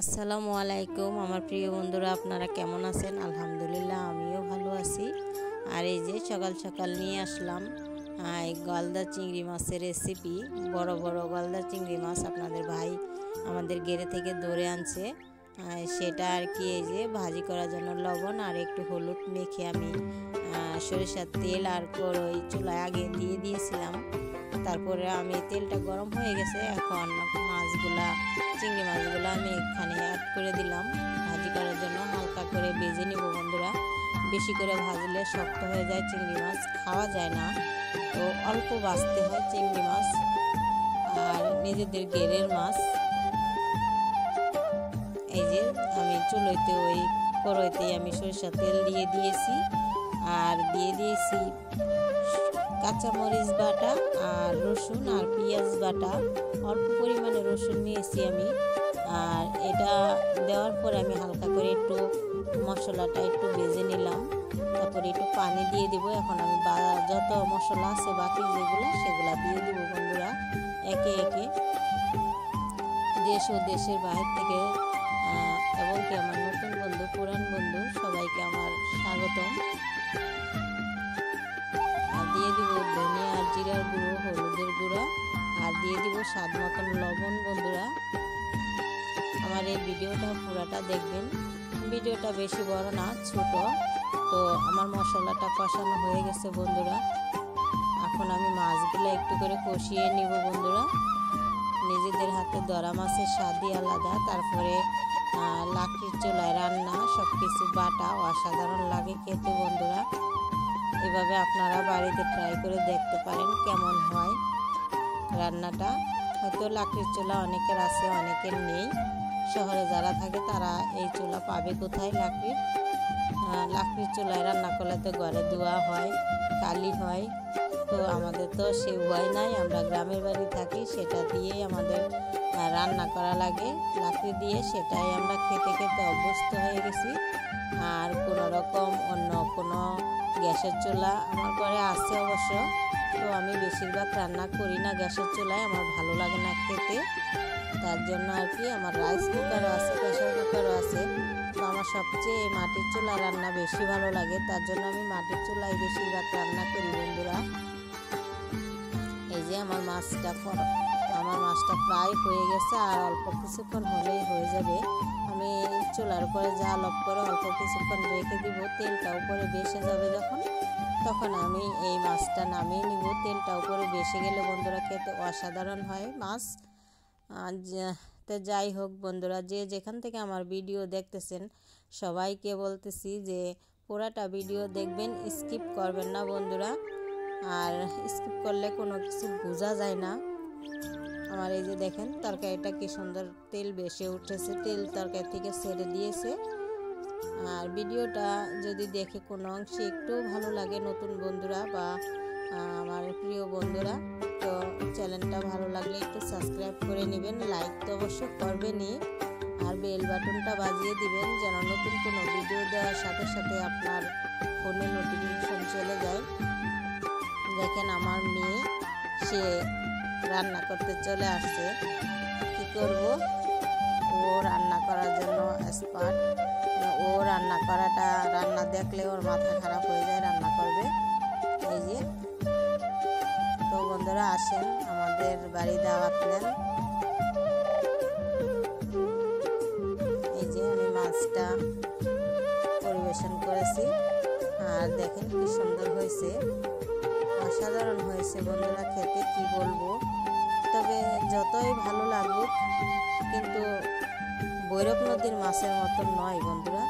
আসসালামু আলাইকুম আমার প্রিয় বন্ধুরা, আপনারা কেমন আছেন? আলহামদুলিল্লাহ আমিও ভালো আছি। আর এই যে সকাল সকাল নিয়ে আসলাম এই গলদা চিংড়ি মাছের রেসিপি। বড় বড় গলদা চিংড়ি মাছ আপনাদের ভাই আমাদের গেড়ে থেকে ধরে আনছে। সেটা আর কি এই যে ভাজি করার জন্য লবণ আর একটু হলুদ মেখে আমি সরিষার তেল আর কড়াই চুলায় আগে দিয়ে দিয়েছিলাম। তারপরে আমি তেলটা গরম হয়ে গেছে, এখন চিংড়ি মাছগুলো আমি এখানে অ্যাড করে দিলাম ভাজি করার জন্য। হালকা করে ভেজে নিব বন্ধুরা, বেশি করে ভাজলে শক্ত হয়ে যায়, চিংড়ি মাছ খাওয়া যায় না, তো অল্প ভাজতে হয় চিংড়ি মাছ আর নিজেদের গেরের মাছ। এই যে আমি চুলোতে ওই কড়াইতে আমি সরিষার তেল দিয়ে দিয়েছি আর দিয়ে দিয়েছি কাঁচামরিচ বাটা আর রসুন আর পেঁয়াজ বাটা। অল্প পরিমাণে রসুন নিয়েছি আমি। আর এটা দেওয়ার পরে আমি হালকা করে একটু মশলাটা একটু ভেজে নিলাম, তারপরে একটু পানি দিয়ে দিব। এখন আমি যত মশলা আছে বাকি সেগুলা দিয়ে দিব বন্ধুরা একে একে। দেশ ও দেশের বাইরে থেকে এবং কি আমার নতুন বন্ধু পুরান বন্ধু সবাইকে আমার স্বাগতম। দিয়ে দিব ধনিয়া আর জিরার গুঁড়ো, হলুদের গুঁড়ো আর দিয়ে দিব স্বাদ মতন লবণ। বন্ধুরা আমার এই ভিডিওটা পুরাটা দেখবেন, ভিডিওটা বেশি বড় না ছোট। তো আমার মশলাটা কষানো হয়ে গেছে বন্ধুরা, এখন আমি মাছগুলো একটু করে কষিয়ে নিব বন্ধুরা। নিজেদের হাতে ধরা মাছের স্বাদই আলাদা। তারপরে লাকড়ির চুলায় রান্না, সব কিছু বাটা অসাধারণ লাগে খেতে বন্ধুরা। এভাবে আপনারা বাড়িতে ট্রাই করে দেখতে পারেন কেমন হয় রান্নাটা। হয়তো লাকড়ির চুলা অনেকের আছে অনেকের নেই, শহরে যারা থাকে তারা এই চুলা পাবে কোথায়? লাকড়ির চুলায় রান্না করলে তো ঘরে ধোয়া হয়, কালি হয়, তো আমাদের তো সে উপায় নাই। আমরা গ্রামের বাড়ি থাকি, সেটা দিয়েই আমাদের রান্না করা লাগে লাকড়ি দিয়ে, সেটাই আমরা খেতে খেতে অভ্যস্ত হয়ে গেছি। আর কোনো রকম অন্য কোনো গ্যাসের চুলা আমার ঘরে আছে অবশ্য, তো আমি বেশিরভাগ রান্না করি না গ্যাসের চুলায়, আমার ভালো লাগে না খেতে। তার জন্য আর কি আমার রাইস কুকারও আছে, প্রেসার কুকারও আছে, তো আমার সবচেয়ে মাটির চুলা রান্না বেশি ভালো লাগে। তার জন্য আমি মাটির চুলায় বেশিরভাগ রান্না করি বন্ধুরা। এই যে আমার মাছটা প্রায় হয়ে গেছে, আর অল্প কিছুক্ষণ হলেই হয়ে যাবে। আমি চুলার উপরে জাল অফ করে অল্প কিছুক্ষণ রেখে দিব, তেলটা উপরে ভেসে যাবে তখন আমি এই মাছটা নামিয়ে নিব। তেলটা উপরে ভেসে গেলে বন্ধুরা খেতে অসাধারণ হয় মাছ। তো যাই হোক বন্ধুরা, যে যেখান থেকে আমার ভিডিও দেখতেছেন সবাইকে বলতেছি যে পুরাটা ভিডিও দেখবেন, স্কিপ করবেন না বন্ধুরা। আর স্কিপ করলে কোনো কিছু বোঝা যায় না। আমার এই যে দেখেন তরকারিটা কি সুন্দর তেল বেশি উঠেছে, তেল তরকারি থেকে ছেড়ে দিয়েছে। আর ভিডিওটা যদি দেখে কোনো অংশে একটু ভালো লাগে নতুন বন্ধুরা বা আমার প্রিয় বন্ধুরা, তো চ্যানেলটা ভালো লাগলে একটু সাবস্ক্রাইব করে নেবেন, লাইক তো অবশ্যই করবেনই, আর বেল বাটনটা বাজিয়ে দিবেন যেন নতুন কোনো ভিডিও দেওয়ার সাথে সাথে আপনার ফোনে নোটিফিকেশন চলে যায়। দেখেন আমার মেয়ে সে রান্না করতে চলে আসছে, কি করব, ও রান্না করার জন্য এক্সপার্ট। ও রান্না দেখলে ওর মাথা খারাপ হয়ে যায়, রান্না করবে। এই যে তো বন্ধুরা আসেন আমাদের বাড়ি দাওয়াত নেন। এই যে আমি মাছটা পরিবেশন করেছি, আর দেখেন কি সুন্দর হয়েছে, অসাধারণ হয়েছে বন্ধুরা খেতে, কি বলবো। তবে যতই ভালো লাগুক কিন্তু ভৈরব নদীর মাছের মতন নয় বন্ধুরা।